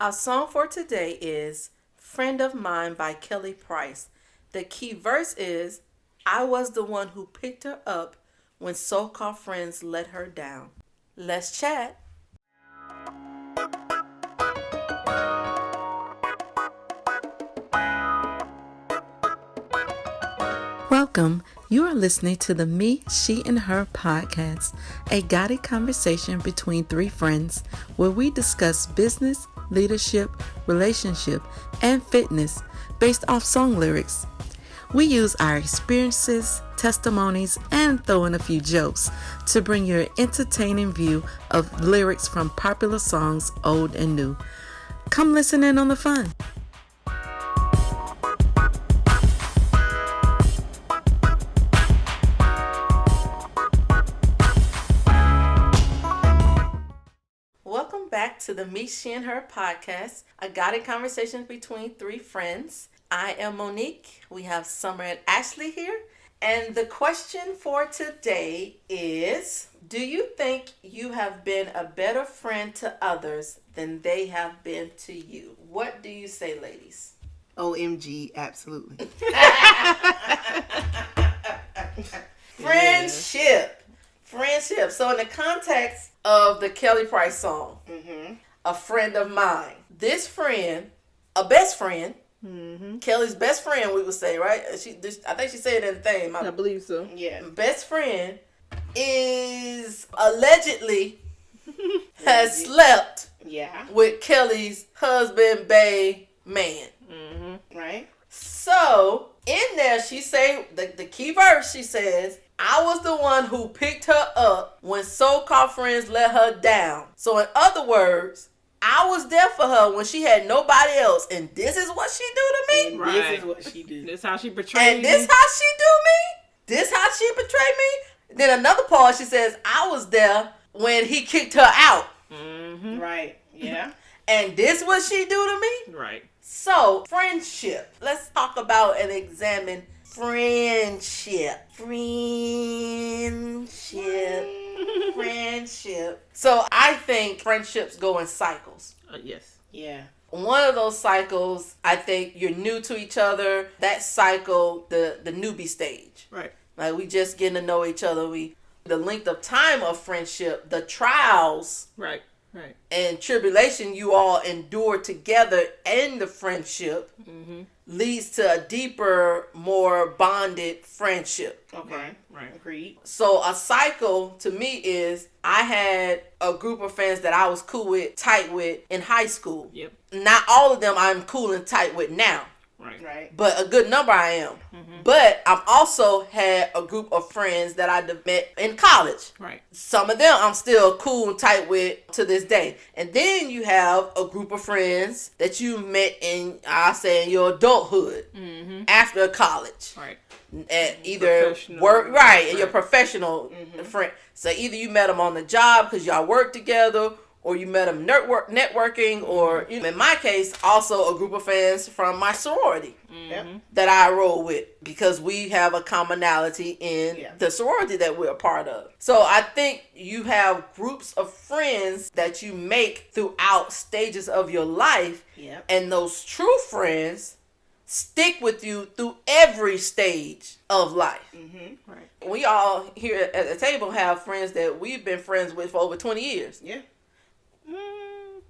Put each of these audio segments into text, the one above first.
Our song for today is Friend of Mine by Kelly Price. The key verse is, I was the one who picked her up when so-called friends let her down. Let's chat. Welcome. You are listening to the Me, She, and Her podcast, a guided conversation between three friends where we discuss business, leadership, relationship, and fitness based off song lyrics. We use our experiences, testimonies, and throw in a few jokes to bring you an entertaining view of lyrics from popular songs, old and new. Come listen in on the fun. Welcome back to the Me, She, and Her podcast, a guided conversation between three friends. I am Monique. We have Summer and Ashley here. And the question for today is, do you think you have been a better friend to others than they have been to you? What do you say, ladies? OMG, absolutely. Friendship. Friendship. So in the context of the Kelly Price song, A Friend of Mine, this friend, a best friend, Kelly's best friend, we would say, right? I think she said it in the thing. I believe so. Yeah. Best friend is allegedly has slept with Kelly's husband, bae, man. Right? So, in there, she say, the key verse, she says, I was the one who picked her up when so-called friends let her down. So, in other words, I was there for her when she had nobody else. And this is what she do to me? Right. This is what she do. This how she betrayed And this how she do me? This how she betrayed me? Then another part, she says, I was there when he kicked her out. Right. Yeah. And this what she do to me? Right. So, friendship. Let's talk about and examine friendship. Friendship. So I think friendships go in cycles. Yes. Yeah. One of those cycles, I think you're new to each other. That cycle, the newbie stage. Right. Like we just getting to know each other. The length of time of friendship, the trials. Right. Right. And tribulation you all endure together in the friendship leads to a deeper, more bonded friendship. Okay. Right. Agreed. So a cycle to me is I had a group of friends that I was cool with, tight with in high school. Yep. Not all of them I'm cool and tight with now. Right. But a good number I am. But I've also had a group of friends that I met in college. Right. Some of them I'm still cool and tight with to this day. And then you have a group of friends that you met in, I say, in your adulthood after college. Right. At either work, right, and your professional friend. So either you met them on the job because y'all work together, or you met them networking, or in my case, also a group of friends from my sorority that I roll with because we have a commonality in the sorority that we're a part of. So I think you have groups of friends that you make throughout stages of your life, and those true friends stick with you through every stage of life. Right. We all here at the table have friends that we've been friends with for over 20 years. Yeah.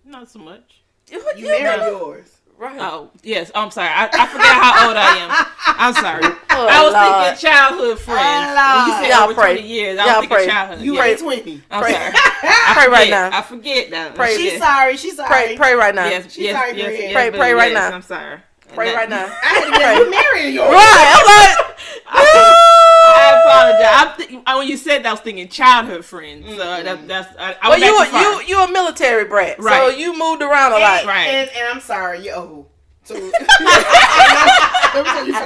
Not so much. You married yours. Right. Oh, yes. I'm sorry. I forget how old I am. I'm sorry. I was thinking childhood friends. When you said Y'all over pray. 20 years, I Y'all was thinking pray. childhood. You yes. ain't 20. I'm Pray. sorry. Pray right now. I forget now. Pray. She's sorry. She's sorry. Pray right now. Yes, She's yes, sorry, yes, Bria. yes, Pray but right yes, now. I'm sorry. Pray right now. I had to get you married yours. Right. I'm like, I apologize. When you said that, I was thinking childhood friends. So that's. I well, went back too far. you a military brat, so Right. you moved around a lot. Right. And I'm sorry, you're old. So, you forgot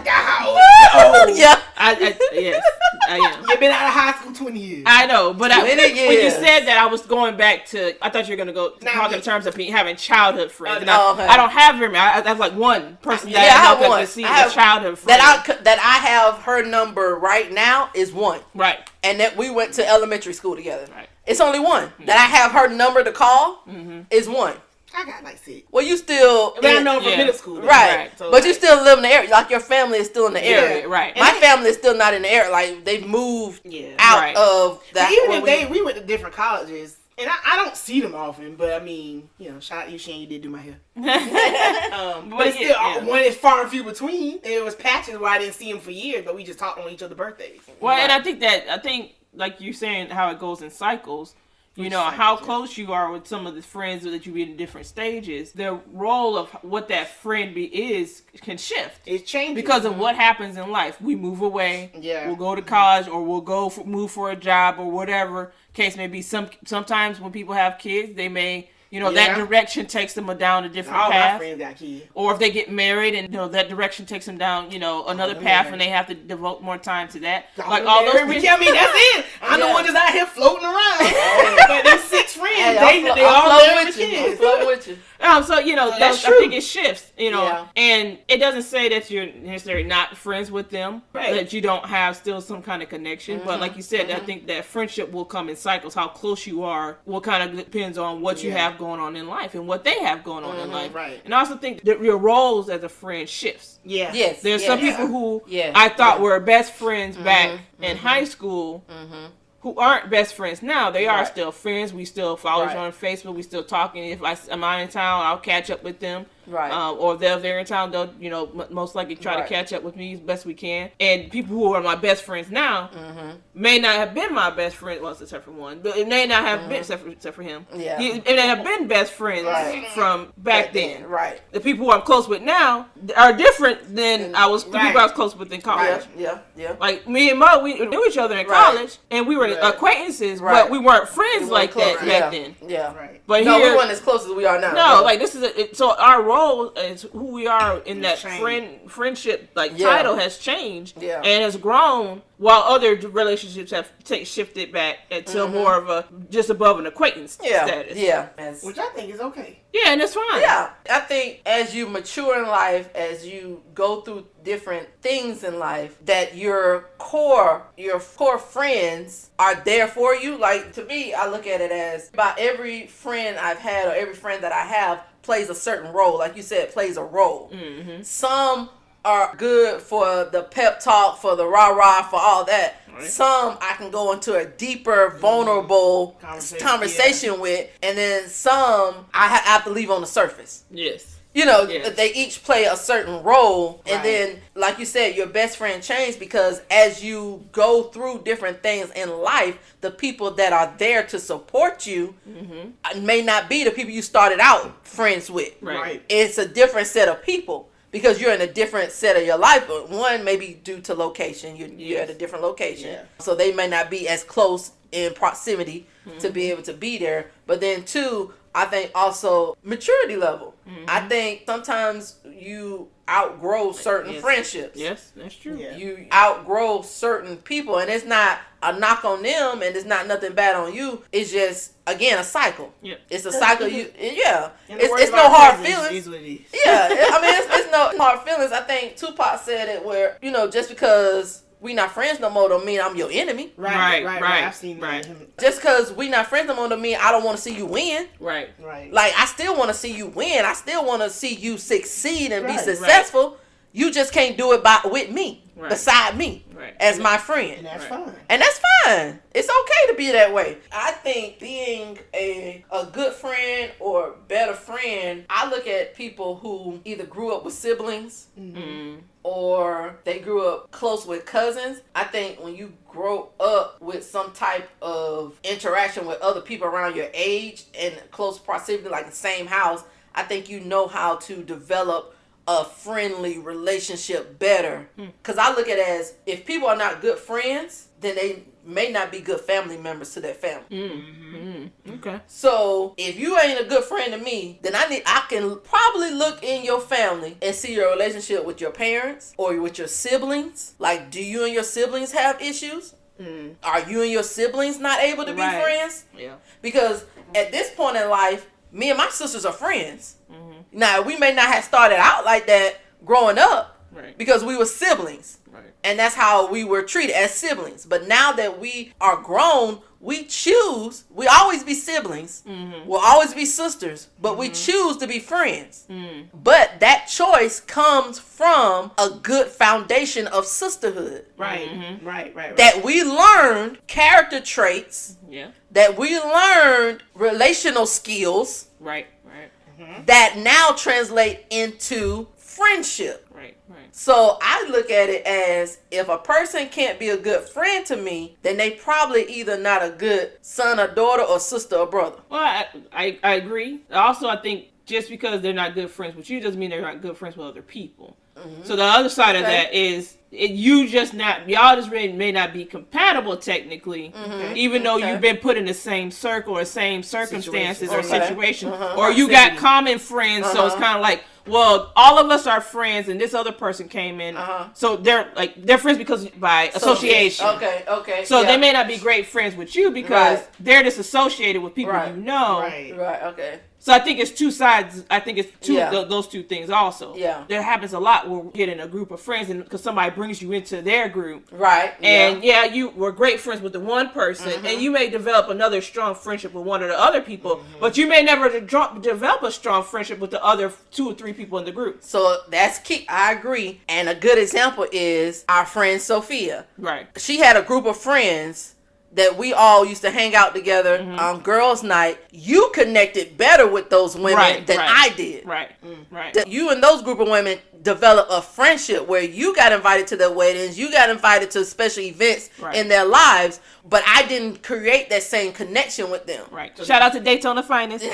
how old you're old. Yeah. Yes, I am. You've been out of high school 20 years. I know, but 20 when you years. said that, I was going back to. I thought you were going to go Nah, talk in terms of me having childhood friends. And okay. I don't have very many. I have like one person Yeah, I that I have know one. to see I a have- childhood friend. That I have her number right now is one, Right. and that we went to elementary school together. Right. It's only one that I have her number to call is one. I got like 6. Well, you still... I know from middle school. Right. So but you still live in the area. Like, your family is still in the area. Right. My family is still not in the area. Like, they've moved out of that. But even if we went to different colleges, and I don't see them often, but I mean, shout out you, Shane, you did do my hair. But it's still, when it's far and few between, it was patches where I didn't see them for years, but we just talked on each other's birthdays. Well, and I think, like you're saying, how it goes in cycles, how close you are with some of the friends that you be in different stages, the role of what that friend is can shift. It changes. Because of what happens in life. We move away, we'll go to college, or we'll move for a job, or whatever case may be. Sometimes when people have kids, they may... that direction takes them down a different path. All my friends got kids. Or if they get married and, that direction takes them down, another path and they have to devote more time to that. Like all those people. I mean, that's it. I'm the one just out here floating around. But them 6 friends, they all married with kids. I'm floating with you. So, I think it shifts, and it doesn't say that you're necessarily not friends with them, that you don't have still some kind of connection. But like you said, I think that friendship will come in cycles. How close you are will kind of depends on what you have going on in life and what they have going on in life. Right. And I also think that your roles as a friend shifts. Yeah. Yes. There's some people who I thought were best friends back in high school. Who aren't best friends now. They are still friends. We still follow each other on Facebook. We still talking. If I'm out in town, I'll catch up with them. Right. Or if they're in town, they'll, most likely try to catch up with me as best we can. And people who are my best friends now may not have been my best friend. Well, except for one. But it may not have been, except for him. Yeah. It may have been best friends from back then. Right. The people who I'm close with now are different than the people I was close with in college. Yeah. Like, me and Mo, we knew each other in college, and we were acquaintances, but we weren't friends like that back then. Yeah. Right. But we here, weren't as close as we are now. no, like, this is so our role as who we are in that friendship title has changed and has grown, while other relationships have shifted back until more of a just above an acquaintance status. Yeah. Which I think is okay. Yeah, and that's fine. Yeah. I think as you mature in life, as you go through different things in life, that your core friends are there for you. Like, to me, I look at it as about every friend I've had or every friend that I have plays a certain role. Like you said, plays a role. Some are good for the pep talk, for the rah-rah, for all that. Right. Some I can go into a deeper, vulnerable conversation with, and then some I have to leave on the surface. Yes. They each play a certain role, and then, like you said, your best friend changes because as you go through different things in life, the people that are there to support you may not be the people you started out friends with. Right. It's a different set of people because you're in a different set of your life. But one, maybe due to location, you're at a different location, so they may not be as close in proximity to be able to be there. But then two, I think also maturity level. I think sometimes you outgrow certain friendships. Yes, that's true. Yeah. You outgrow certain people, and it's not a knock on them, and it's not nothing bad on you. It's just, again, a cycle. Yeah. It's a cycle. It's no hard feelings. Yeah. I mean, it's no hard feelings. I think Tupac said it where, just because we not friends no more don't mean I'm your enemy. Right. I've seen that. Just because we not friends no more don't mean I don't want to see you win. Right. Like, I still want to see you win. I still want to see you succeed and be successful. You just can't do it with me, beside me, as my friend. And that's fine. And that's fine. It's okay to be that way. I think being a good friend or better friend, I look at people who either grew up with siblings or they grew up close with cousins. I think when you grow up with some type of interaction with other people around your age and close proximity, like the same house, I think you know how to develop a friendly relationship better. Because I look at it as, if people are not good friends, then they may not be good family members to their family. Okay. So if you ain't a good friend to me, then I can probably look in your family and see your relationship with your parents or with your siblings. Like, do you and your siblings have issues? Are you and your siblings not able to be friends? Yeah. Because at this point in life, me and my sisters are friends. Now, we may not have started out like that growing up because we were siblings. And that's how we were treated, as siblings. But now that we are grown, we choose, we always be siblings, we'll always be sisters, but we choose to be friends. But that choice comes from a good foundation of sisterhood. Right. That we learned character traits. Yeah. That we learned relational skills. Right. That now translate into friendship. Right. So I look at it as, if a person can't be a good friend to me, then they probably either not a good son or daughter or sister or brother. Well, I agree. Also, I think just because they're not good friends with you doesn't mean they're not good friends with other people. So the other side of that is y'all just may not be compatible technically, even though you've been put in the same circle or same circumstances or situation, or you got common friends. So it's kind of like, well, all of us are friends, and this other person came in, so they're friends because by association. Okay. So they may not be great friends with you because they're just associated with people you know. Right. Okay. So I think it's two sides. I think it's those two things also. Yeah. There happens a lot where we get in a group of friends, and because somebody brings you into their group. Right. And you were great friends with the one person, and you may develop another strong friendship with one of the other people, but you may never develop a strong friendship with the other 2 or 3 people in the group. So that's key. I agree. And a good example is our friend Sophia. Right. She had a group of friends that we all used to hang out together on girls' night. You connected better with those women than I did. Right. You and those group of women developed a friendship where you got invited to their weddings, you got invited to special events in their lives, but I didn't create that same connection with them. Right. Shout out to Daytona Finest.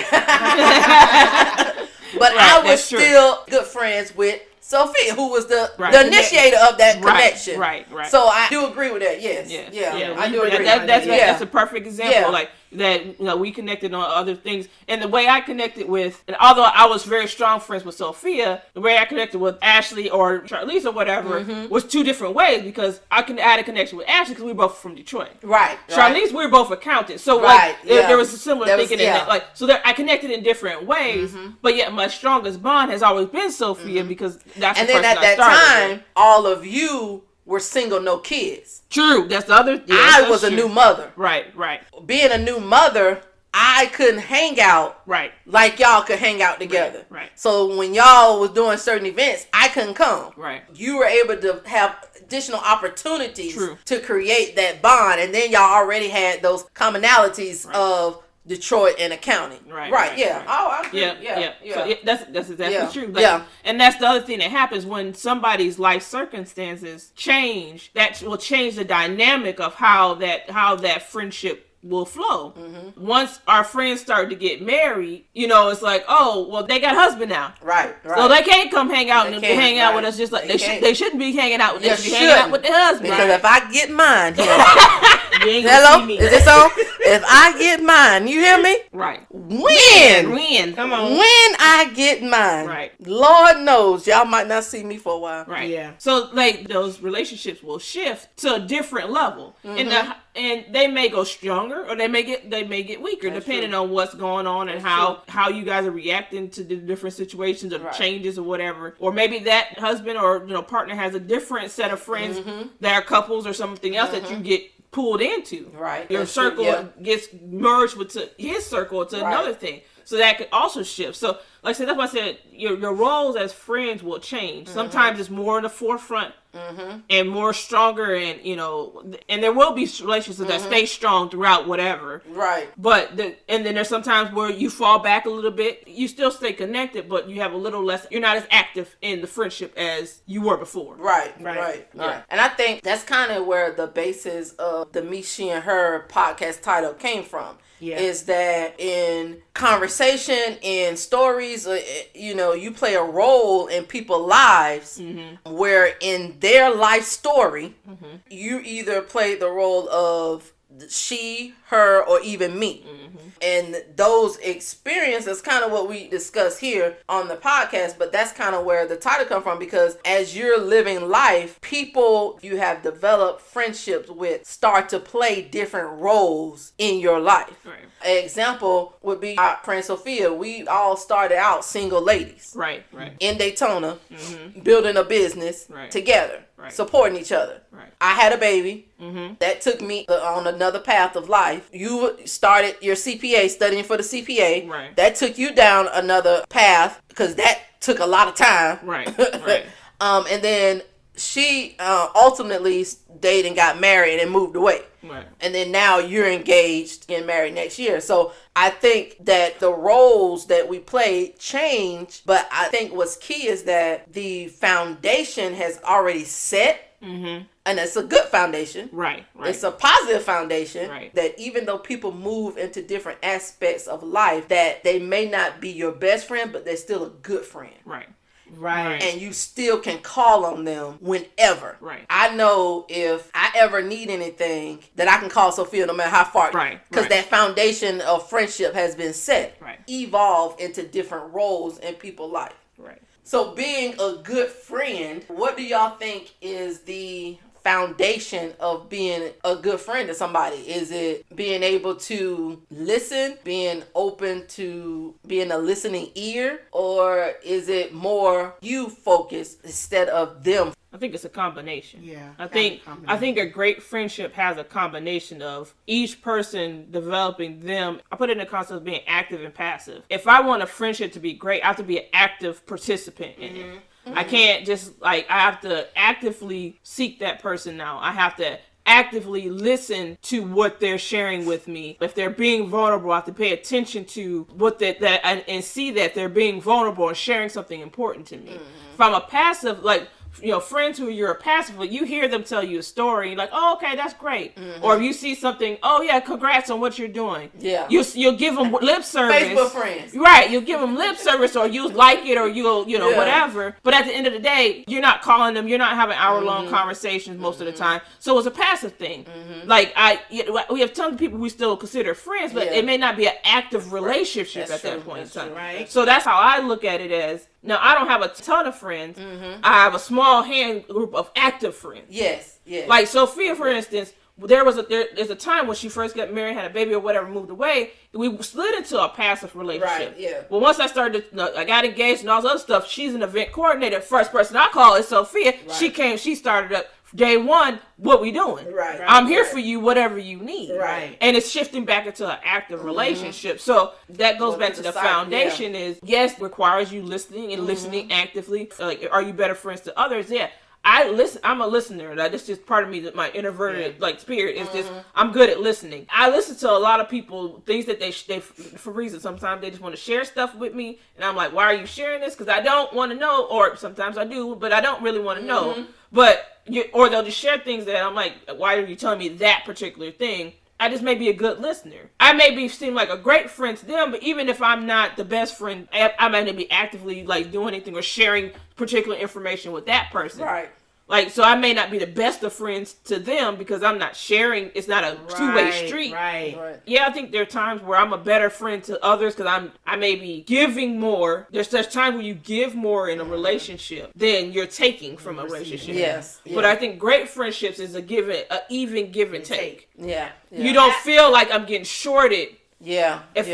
But I was still good friends with Sophia, who was the initiator of that connection. Right. So I do agree with that. Yes. Yeah. I do agree. That's a perfect example. Like that, we connected on other things. And the way I connected with, and although I was very strong friends with Sophia, the way I connected with Ashley or Charlize or whatever was 2 different ways, because I had a connection with Ashley because we were both from Detroit. Right. Charlize, we were both accountants. So there was a similar thinking in that. I connected in different ways, but yet my strongest bond has always been Sophia because that's the person I started with. And then at that time, all of you were single, no kids. True. That's the other. I was a new mother. Right. Being a new mother, I couldn't hang out like y'all could hang out together. Right. So when y'all was doing certain events, I couldn't come. Right. You were able to have additional opportunities to create that bond, and then y'all already had those commonalities of Detroit and accounting. Right. Yeah. Oh, I agree. Yeah. So that's exactly true. And that's the other thing that happens when somebody's life circumstances change. That will change the dynamic of how that friendship will flow. Once our friends start to get married, it's like, oh, well, they got husband now. Right. So they can't come hang out with us just like they shouldn't be hanging out with us. They should be hanging out with their husband. Because if I get mine, hello, is this on? If I get mine, you hear me? Right. When? Come on. When I get mine. Right. Lord knows, y'all might not see me for a while. Right. Yeah. So those relationships will shift to a different level, and they may go stronger or they may get weaker. That's depending on what's going on and how you guys are reacting to the different situations or changes or whatever. Or maybe that husband or partner has a different set of friends that are couples or something else that you get pulled into. Right. Your circle gets merged with his circle to another thing. So that could also shift. So, like I said, that's why I said your roles as friends will change. Sometimes it's more in the forefront and more stronger, and and there will be relationships that stay strong throughout whatever. Right. But and then there's sometimes where you fall back a little bit. You still stay connected, but you have a little less. You're not as active in the friendship as you were before. Right. And I think that's kind of where the basis of the Me, She, and Her podcast title came from. Yeah. Is that in conversation, in stories, you play a role in people's lives where in their life story, you either play the role of she, her, or even me. And those experiences, kind of what we discuss here on the podcast, but that's kind of where the title come from, because as you're living life, people you have developed friendships with start to play different roles in your life. Right. An example would be our friend Sophia. We all started out single ladies. Right. In Daytona, building a business together. supporting each other. Right. I had a baby. Mm-hmm. That took me on another path of life. You started your CPA, studying for the CPA. Right. That took you down another path because that took a lot of time. Right. Right. And then she ultimately dated and got married and moved away. Right. And then now you're engaged, getting married next year. So I think that the roles that we play change, but I think what's key is that the foundation has already set. Mm-hmm. And it's a good foundation. Right. It's a positive foundation. Right. That even though people move into different aspects of life, that they may not be your best friend, but they're still a good friend. Right. And you still can call on them whenever. Right. I know if I ever need anything that I can call Sophia no matter how far. Right. Because that foundation of friendship has been set. Right. Evolve into different roles in people's life. Right. So being a good friend, what do y'all think is the foundation of being a good friend to somebody? Is it being able to listen, being open to being a listening ear, or is it more you focused instead of them? I think it's a combination. Yeah. I think a great friendship has a combination of each person developing them. I put it in the concept of being active and passive. If I want a friendship to be great, I have to be an active participant in it. I can't just I have to actively seek that person now. I have to actively listen to what they're sharing with me. If they're being vulnerable, I have to pay attention to what and see that they're being vulnerable and sharing something important to me. If I'm a passive, friends who you're a passive with, you hear them tell you a story, like, oh, okay, that's great. Or if you see something, oh yeah, congrats on what you're doing. Yeah. You'll give them lip service. Facebook friends. Right. You'll give them lip service, or you'll like it, or you'll, whatever. But at the end of the day, you're not calling them. You're not having hour-long conversations most of the time. So it's a passive thing. We have tons of people we still consider friends, but it may not be an active relationship at that point in time. Right. So that's how I look at it as, now, I don't have a ton of friends. I have a small hand group of active friends. Yes. Like Sophia, for instance, there's a time when she first got married, had a baby or whatever, moved away. We slid into a passive relationship. Right, yeah. But once I got engaged and all this other stuff, she's an event coordinator. First person I call is Sophia. Right. She started up day one. What we doing? Right. I'm here for you, whatever you need. Right. And it's shifting back into an active relationship. So that goes back to the foundation is, yes, requires you listening and listening actively. Like, are you better friends to others? Yeah. I listen. I'm a listener. That's just part of me. That my introverted spirit is just. I'm good at listening. I listen to a lot of people, things that they for reasons. Sometimes they just want to share stuff with me, and I'm like, why are you sharing this? Because I don't want to know, or sometimes I do, but I don't really want to know. But or they'll just share things that I'm like, why are you telling me that particular thing? I just may be a good listener. I seem like a great friend to them, but even if I'm not the best friend, I might not be actively doing anything or sharing particular information with that person. Right. So I may not be the best of friends to them because I'm not sharing. It's not a two-way street. Right. Yeah, I think there are times where I'm a better friend to others because I may be giving more. There's times when you give more in a relationship than you're taking from a relationship. Yes. But I think great friendships is even give and take. Yeah. You don't feel like I'm getting shorted. Yeah. If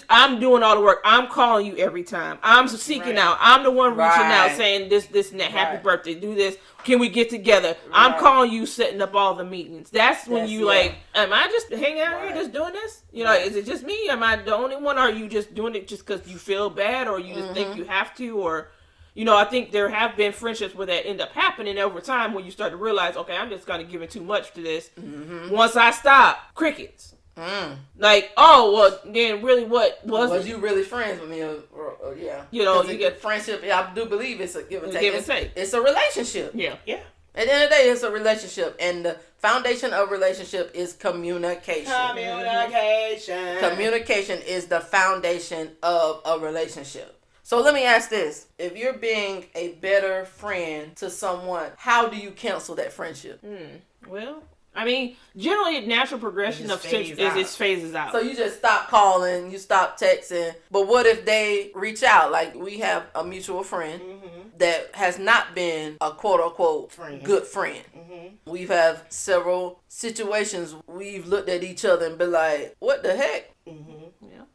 I'm doing all the work, I'm calling you every time. I'm seeking out. I'm the one reaching out saying this, and that. Happy birthday. Do this. Can we get together? I'm calling you, setting up all the meetings. That's when you am I just hanging out here just doing this? Is it just me? Am I the only one? Or are you just doing it just because you feel bad or you just think you have to? Or, I think there have been friendships where that end up happening over time when you start to realize, okay, I'm just kind of giving too much to this. Once I stop, crickets. Then really what was you really friends with me or yeah. You get friendship. I do believe it's a give and take. It's a relationship. Yeah. At the end of the day, it's a relationship, and the foundation of relationship is communication. Communication is the foundation of a relationship. So let me ask this. If you're being a better friend to someone, how do you cancel that friendship? Well, I mean, generally, a natural progression of friendship is it phases out. So you just stop calling, you stop texting. But what if they reach out? Like, we have a mutual friend that has not been a quote-unquote good friend. We've had several situations we've looked at each other and been like, what the heck?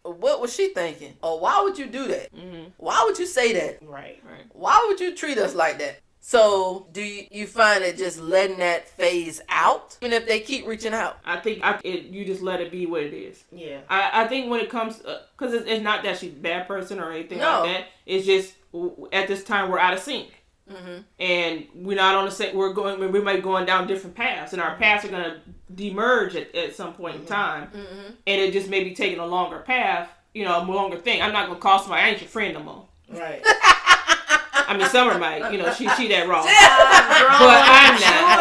What was she thinking? Or why would you do that? Why would you say that? Right. Why would you treat us like that? So do you find it just letting that phase out, even if they keep reaching out? I think you just let it be what it is. Yeah. I think when it comes, because it's not that she's a bad person or anything like that. It's just at this time we're out of sync. Mm-hmm. And we're not on the same. We might be going down different paths, and our paths are gonna demerge at some point in time, and it just may be taking a longer path, a longer thing. I'm not gonna call somebody, I ain't your friend no more. Right. I mean, Summer might, she that raw, but I'm not.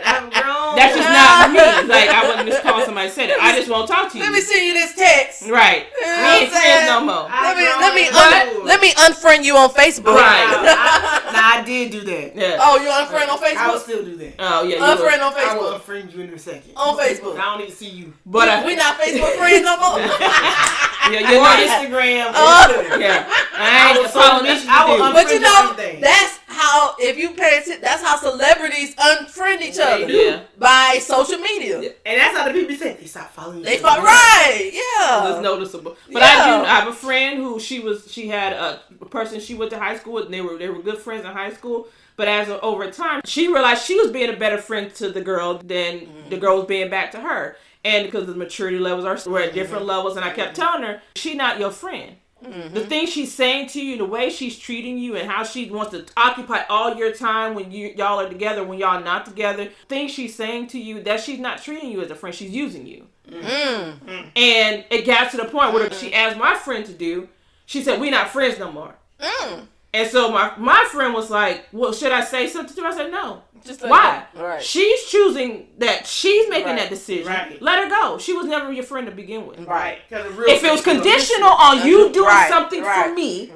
I'm grown. That's just not me. Like, I wouldn't just call somebody and say that. I just won't talk to you. Let me send you this text. Right. We ain't friends no more. Let me unfriend you on Facebook. Right. I did do that. Yeah. Oh, you unfriend on Facebook? I will still do that. Oh, yeah. Unfriend on Facebook. I will unfriend you in a second. On Facebook. I don't need to see you. But we not Facebook friends no more. You're on Instagram. Yeah. I will But that's how, if you pay attention, that's how celebrities unfriend each other by social media. And that's how the people say they stop following you. Right, yeah. It's noticeable. But I have a friend who she had a person she went to high school with, and they were good friends in high school. But over time, she realized she was being a better friend to the girl than the girl was being back to her. And because the maturity levels were at different levels, and I kept telling her, she's not your friend. Mm-hmm. The things she's saying to you, the way she's treating you, and how she wants to occupy all your time when y'all are together, when y'all not together, things she's saying to you, that she's not treating you as a friend, she's using you. Mm-hmm. And it got to the point where she asked my friend to do, she said, we're not friends no more. Mm. And so my friend was like, well, should I say something to her? I said, no. Why? Right. She's choosing that. She's making that decision. Right. Let her go. She was never your friend to begin with. Right. If it was conditional on you doing something for me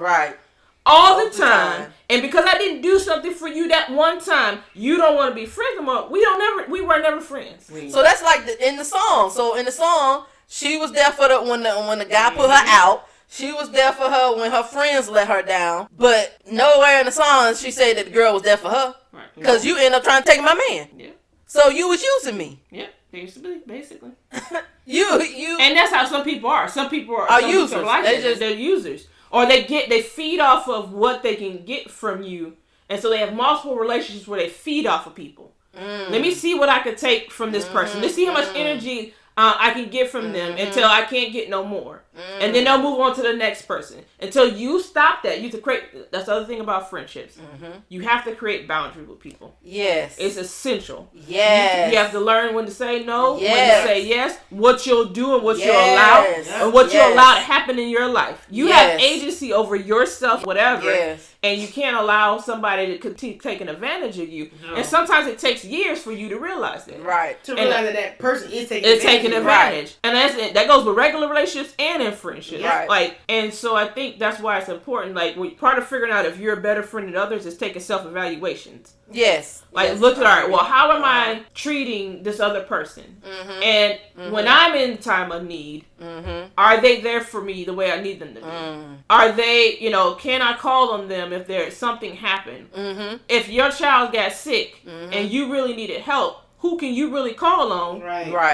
all the time, and because I didn't do something for you that one time, you don't want to be friends anymore. We were never friends. So that's like in the song. So in the song, she was there for when the guy put her out. She was there for her when her friends let her down. But nowhere in the song she said that the girl was there for her. Because you end up trying to take my man. Yeah. So you was using me. Yeah, basically. you. And that's how some people are. Some people are users. Like they're users. Or they feed off of what they can get from you. And so they have multiple relationships where they feed off of people. Let me see what I could take from this person. Let's see how much energy I can get from them until I can't get no more. And then they'll move on to the next person. Until you stop that, you have to create, that's the other thing about friendships. You have to create boundaries with people. Yes. It's essential. Yes. You have to learn when to say no, when to say yes, what you'll do and what you'll allow, and what you'll allow to happen in your life. You have agency over yourself, whatever. Yes. And you can't allow somebody to continue taking advantage of you. No. And sometimes it takes years for you to realize that. Right. To realize that person is taking advantage. Right. And that goes with regular relationships and in friendships. Right. And so I think that's why it's important. Part of figuring out if you're a better friend than others is taking self-evaluations. Yes. Look at, well, how am I treating this other person? And when I'm in time of need, are they there for me the way I need them to be? Are they, can I call on them if there's something happened? If your child got sick and you really needed help, who can you really call on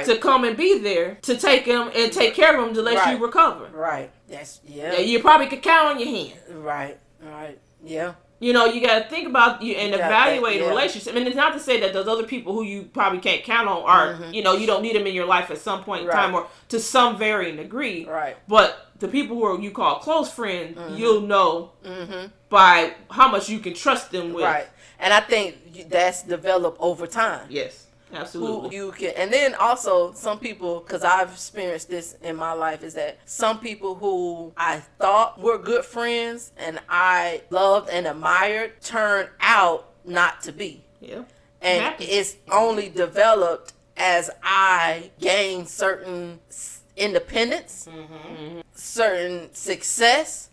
to come and be there to take them and take care of them to let you recover? Right. You probably could count on your hand. Right. Yeah. You got to think about and evaluate a relationship. And it's not to say that those other people who you probably can't count on are, you don't need them in your life at some point in time or to some varying degree. Right. But the people who you call close friends, you'll know by how much you can trust them with. Right. And I think that's developed over time. Yes. Absolutely. You can, and then also some people, because I've experienced this in my life, is that some people who I thought were good friends and I loved and admired turn out not to be. Yeah. And it's only developed as I gained certain independence, certain success,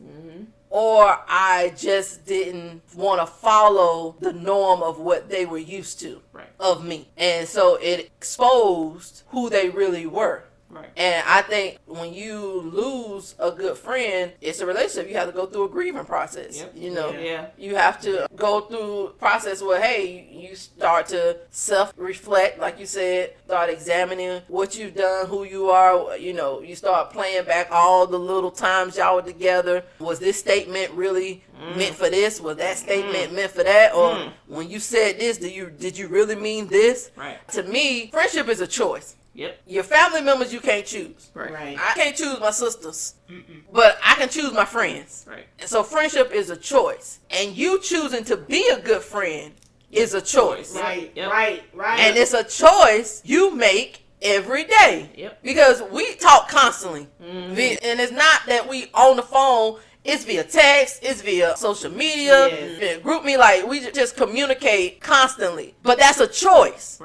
or I just didn't want to follow the norm of what they were used to of me. And so it exposed who they really were. Right. And I think when you lose a good friend, it's a relationship. You have to go through a grieving process. Yep. You know, Yeah. you have to go through a process where, hey, you start to self-reflect, like you said, start examining what you've done, who you are. You know, you start playing back all the little times y'all were together. Was this statement really meant for this? Was that statement meant for that? Or when you said this, did you really mean this? Right. To me, friendship is a choice. Yep. Your family members you can't choose. Right. I can't choose my sisters, but I can choose my friends. Right. And so friendship is a choice. And you choosing to be a good friend is a choice. Right. Yep. Right. And it's a choice you make every day. Yep. Because we talk constantly. And it's not that we on the phone. It's via text, it's via social media, via group me, like we just communicate constantly. But that's a choice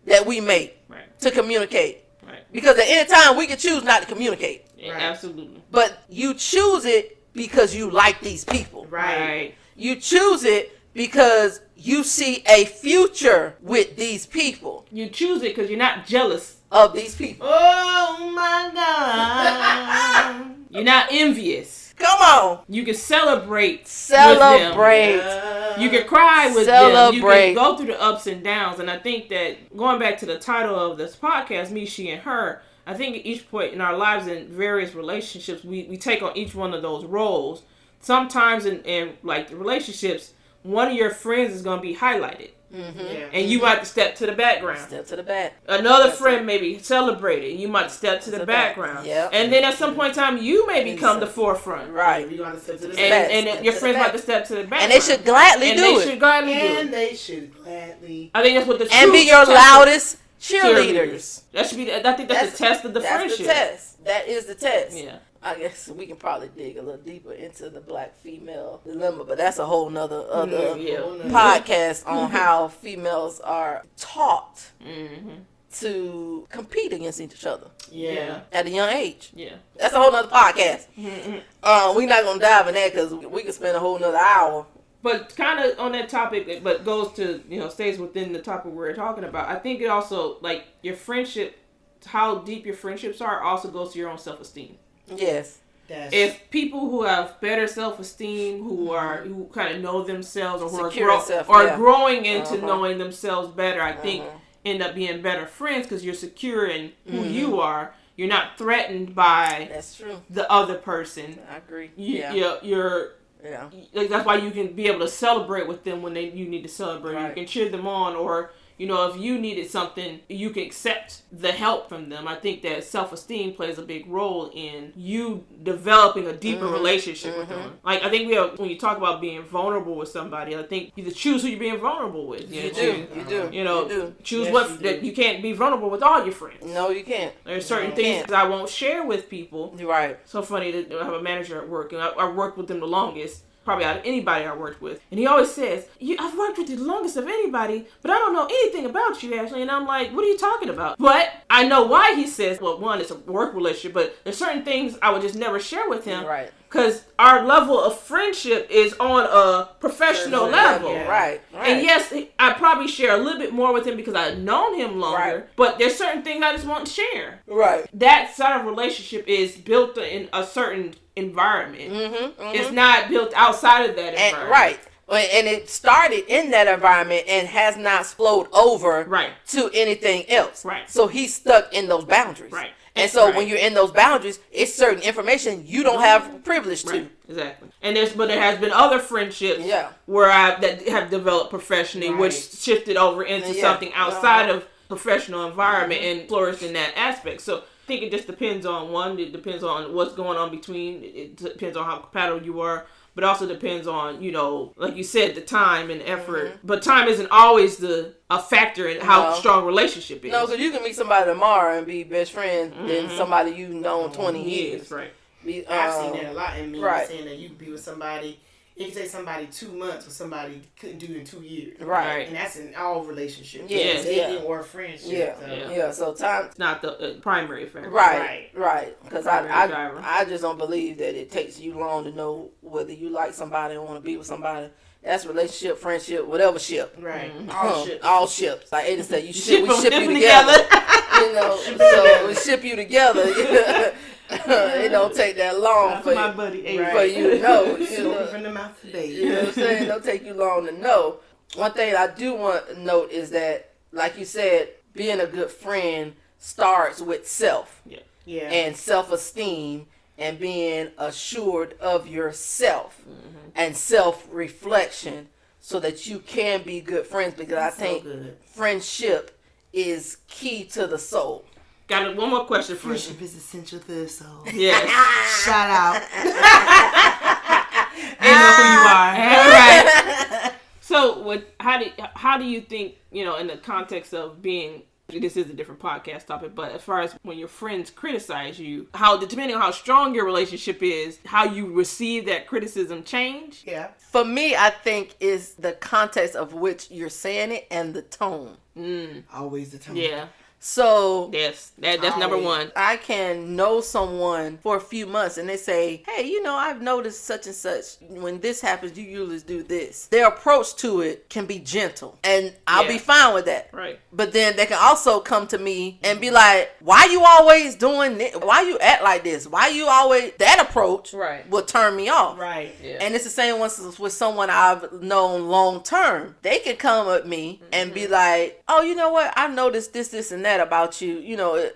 that we make to communicate. Right. Because at any time we can choose not to communicate. Yeah, absolutely. But you choose it because you like these people. Right. You choose it because you see a future with these people. You choose it because you're not jealous of these people. Oh my God. You're not envious. Come on. You can celebrate. With them. You can cry with them. You can go through the ups and downs. And I think that going back to the title of this podcast, Me, She, and Her, I think at each point in our lives in various relationships, we take on each one of those roles. Sometimes in like relationships, one of your friends is going to be highlighted. And you might step to the background. Step to the back. Another friend may be celebrated. You might step to the background. And then at some point in time, you may become the forefront. Right. You got to step to the and your friends might step to the background. And they should gladly do it. They should gladly. I think that's what the and be your loudest cheerleaders. That should be. I think that's the test of the friendship. That's the test. That is the test. Yeah. I guess we can probably dig a little deeper into the black female dilemma, but that's a whole nother podcast on how females are taught to compete against each other. Yeah. At a young age. Yeah. That's a whole nother podcast. We're not going to dive in that because we could spend a whole nother hour. But kind of on that topic, but goes to, stays within the topic we're talking about. I think it also, like, your friendship, how deep your friendships are also goes to your own self-esteem. Yes. If people who have better self-esteem, who kind of know themselves, or who are growing into knowing themselves better, I think end up being better friends because you're secure in who you are. You're not threatened by the other person. I agree. That's why you can be able to celebrate with them when you need to celebrate. Right. You can cheer them on, or if you needed something, you can accept the help from them. I think that self-esteem plays a big role in you developing a deeper relationship with them. Like, I think when you talk about being vulnerable with somebody, I think you choose who you're being vulnerable with. You do. Choose that you can't be vulnerable with all your friends. No, you can't. There's certain things I won't share with people. Right. So funny that I have a manager at work, and I worked with them the longest. Probably out of anybody I worked with. And he always says, I've worked with you the longest of anybody, but I don't know anything about you, Ashley. And I'm like, what are you talking about? But I know why he says, well, one, it's a work relationship, but there's certain things I would just never share with him. Right. Because our level of friendship is on a professional level. Yeah. Right. And yes, I probably share a little bit more with him because I've known him longer, but there's certain things I just want to share. Right. That side of relationship is built in a certain environment. It's not built outside of that environment. Right. And it started in that environment and has not flowed over to anything else. Right. So he's stuck in those boundaries. Right. And so when you're in those boundaries, it's certain information you don't have privilege to. Exactly. And there has been other friendships where that have developed professionally, which shifted over into something outside of professional environment and flourished in that aspect. So I think it just depends on it depends on what's going on between. It depends on how compatible you are. But also depends on, like you said, the time and effort. But time isn't always a factor in how strong a relationship is. No, because you can meet somebody tomorrow and be best friends than somebody you've known 20 years. Right. I've seen that a lot in me. Saying that you can be with somebody. It can take somebody 2 months what somebody couldn't do in 2 years. Right. And that's in all relationships. Dating or friendship. So time. It's not the primary factor. Right. Because I just don't believe that it takes you long to know whether you like somebody or want to be with somebody. That's relationship, friendship, whatever ship. Right. All ships. Like Ada said, we ship you together. So we ship you together. It don't take that long for you to know. From the mouth to the You know what I'm saying? It don't take you long to know. One thing I do want to note is that, like you said, being a good friend starts with self. Yeah. And self-esteem and being assured of yourself and self-reflection so that you can be good friends, because I think friendship is key to the soul. Got one more question for you. Friendship is essential to the soul. Yes. Shout out. They know who you are. All right. So, how do you think, in the context of being, this is a different podcast topic, but as far as when your friends criticize you, depending on how strong your relationship is, how you receive that criticism change? Yeah. For me, I think is the context of which you're saying it and the tone. Always the tone. Yeah. So yes, that's number one. I can know someone for a few months and they say, hey, I've noticed such and such. When this happens, you usually do this. Their approach to it can be gentle and I'll be fine with that. Right. But then they can also come to me and be like, why you always doing this? Why you act like this? Why you always, that approach will turn me off. Right. Yeah. And it's the same with someone I've known long term. They can come at me and be like, oh, you know what? I've noticed this, and that about you.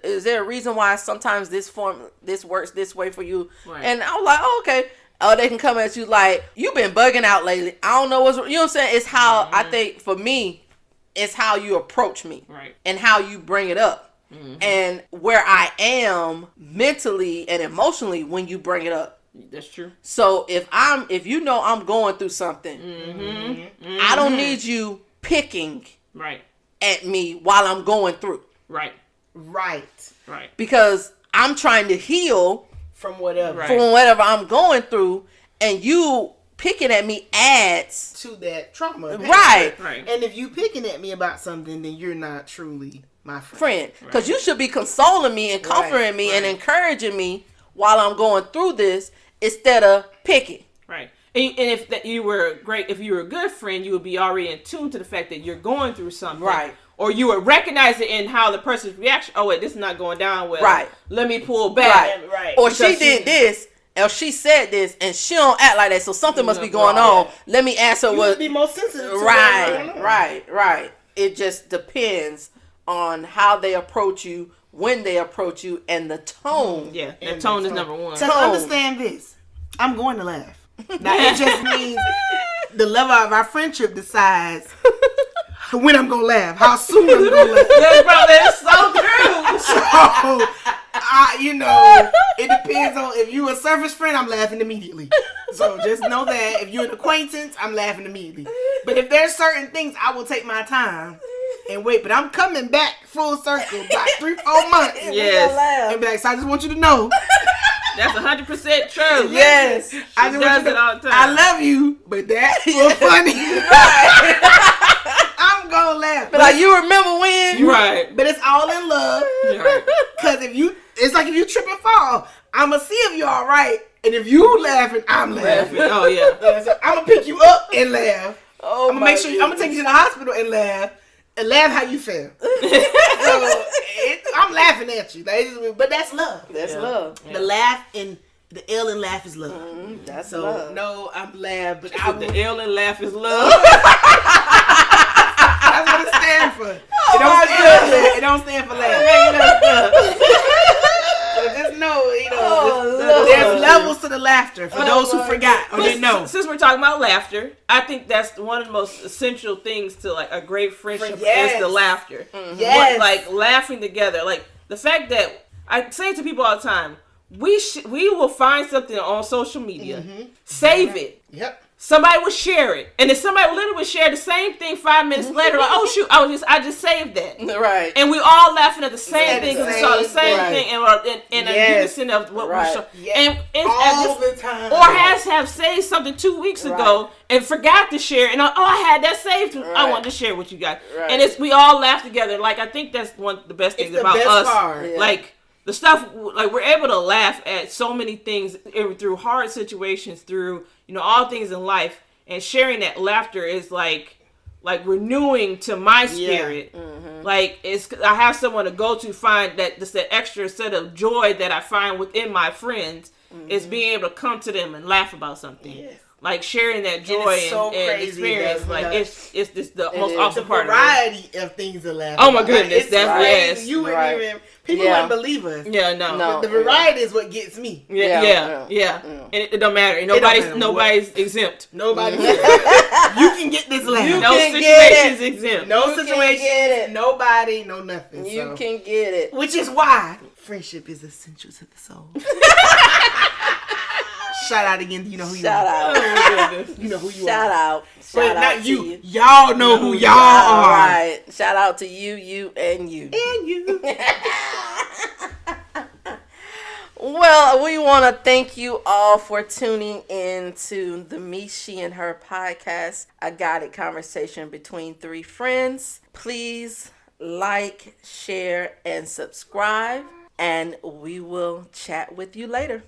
Is there a reason why sometimes this works this way for you? Right. And I'm like, oh, okay. Oh, they can come at you like, you've been bugging out lately. I don't know what's, you know what I'm saying? It's how I think for me, it's how you approach me, right, and how you bring it up, and where I am mentally and emotionally when you bring it up. That's true. So if I'm going through something, I don't need you picking at me while I'm going through. Right. Because I'm trying to heal from whatever I'm going through, and you picking at me adds to that trauma. Right. And if you picking at me about something, then you're not truly my friend. Because you should be consoling me and comforting me and encouraging me while I'm going through this instead of picking. Right. And if you were a good friend, you would be already in tune to the fact that you're going through something. Right. Or you would recognize it in how the person's reaction. Oh, wait, this is not going down well. Right. Let me pull back. Right. Or she did this, or she said this, and she don't act like that, so something must be going on. Let me ask her what. Be more sensitive to Right. It just depends on how they approach you, when they approach you, and the tone. Yeah, the tone is number one. So understand this. I'm going to laugh. Now, it just means the level of our friendship decides when I'm going to laugh, how soon I'm going to laugh. That's so true. So, it depends on, if you a surface friend, I'm laughing immediately. So just know that if you're an acquaintance, I'm laughing immediately. But if there's certain things, I will take my time and wait. But I'm coming back full circle about 3-4 months. Yes. And be like, so I just want you to know. That's 100% true. Yes. I just does it all the time. I love you, but that's so funny. I'm gonna laugh. But you remember when? Right. But it's all in love. Right. Cause it's like if you trip and fall, I'ma see if you're all right. And if you laughing, I'm laughing. Oh yeah. So I'm gonna pick you up and laugh. Oh, I'm gonna make sure I'm gonna take you to the hospital and laugh. And laugh how you feel. So I'm laughing at you. But that's love. That's love. The laugh and the L in laugh is love. That's so love. No, I'm laugh, but the L in laugh is love. That's what it stands for. It don't stand for laugh. So just know, there's levels to the laughter for those who forgot or didn't know. Since we're talking about laughter, I think that's one of the most essential things to like a great friendship is the laughter. Yes. Like laughing together. Like the fact that I say it to people all the time, we will find something on social media, save it. Yep. Somebody will share it, and then somebody literally will share the same thing 5 minutes later. Like, oh shoot, I just saved that. Right. And we all laughing at the same thing because we saw the same thing in a unison of what we saw. Yes. And all the time. Or have saved something 2 weeks ago and forgot to share. And I had that saved. I wanted to share with you guys. Right. And we all laugh together. Like I think that's one of the best things about us. Part. Yeah. Like. The stuff, like, we're able to laugh at so many things through hard situations, through, all things in life. And sharing that laughter is, like, like renewing to my spirit. Like I have someone to go to find that just that extra set of joy that I find within my friends is being able to come to them and laugh about something. Yes. Like sharing that joy and experience. Like it's just the most awesome part of it. The variety of things to laugh about. Oh my goodness, that's yes. You wouldn't even people wouldn't believe us. Yeah, no. The variety is what gets me. Yeah. And it don't matter. Nobody's exempt. Nobody's exempt. You can get this laugh. No situation's exempt. No situation. Nobody. No nothing. You can get it. Which is why friendship is essential to the soul. Shout out again. You know who you are. Out. You know who you Shout are. Out. But not you. Y'all know who y'all are. Right. Shout out to you, and you. And you. Well, we want to thank you all for tuning in to the Me, She, and Her podcast, a guided conversation between three friends. Please like, share, and subscribe, and we will chat with you later.